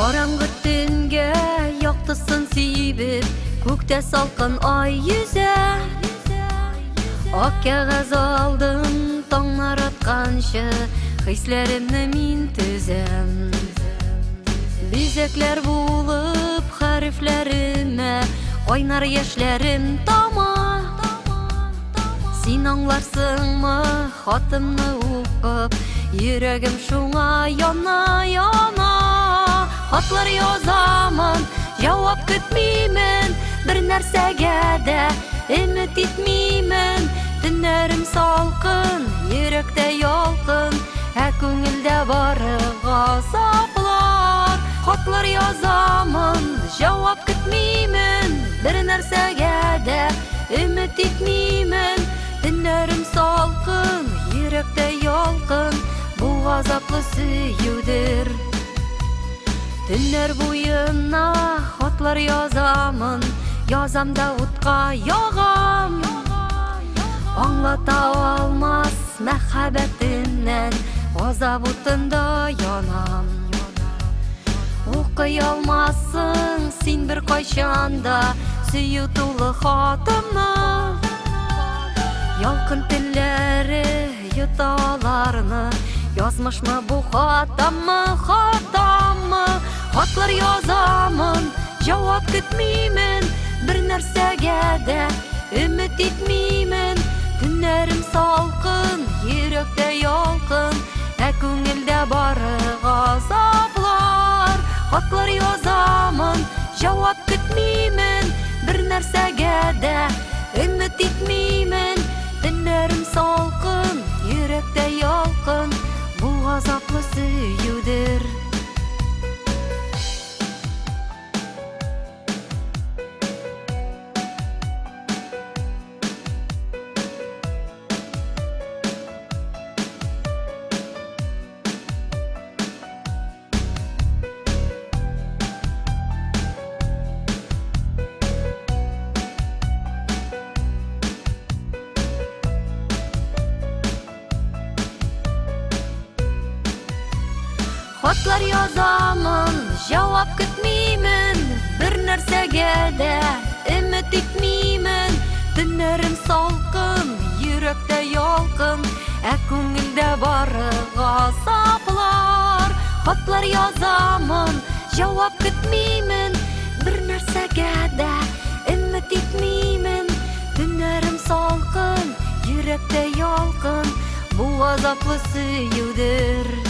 Караңгы төнгә яктысын сөйбеп, күктә салкын ай yüзә. Ак кәгазь алдым таңнар атканчы, хисләремне мин төзәм. Бизәкләр булып хәрефләремә кайнар яшьләрем тама. Син аңларсыңмы хатымны укып, йөрәгем шуңа яна. Хатлар язамын, җавап көтмимен, бер нәрсәгә дә өмет итмимен. Төннәрем салкын, йөрәктә ялкын, ә күңелдә бары газаплар. Хатлар язамын, җавап көтмимен, бер нәрсәгә дә өмет итмимен. Төннәрем салкын, йөрәктә ялкын, бу газаплы сөюдер. Төннәр буена хатлар язамын, язам да утка ягам. Аңлата алмас мәхәббәтеннән, газап утында янам. Укый алмассың син бер кайчанда сөю тулы хатымны. Ялкын телләре йоталарны, язмышмы бу хатаммы? Хатлар язамын, җавап көтмимен, бер нәрсәгә дә өмет итмимен. Төннәрем салкын, йөрәктә ялкын, ә күңелдә бары газаплар. Хатлар язамын, җавап көтмимен, бер нәрсәгә дә өмет итмимен. Төннәрем салкын, йөрәктә ялкын, бу газаплы сөюдер. Хатлар язамын, җавап көтмимен, бер нәрсәгә дә өмет итмимен. Төннәрем салкын, йөрәктә ялкын, ә күңелдә бары газаплар. Хатлар язамын, җавап көтмимен, бер нәрсәгә дә өмет итмимен. Төннәрем салкын, йөрәктә ялкын, бу газаплы сөюдер.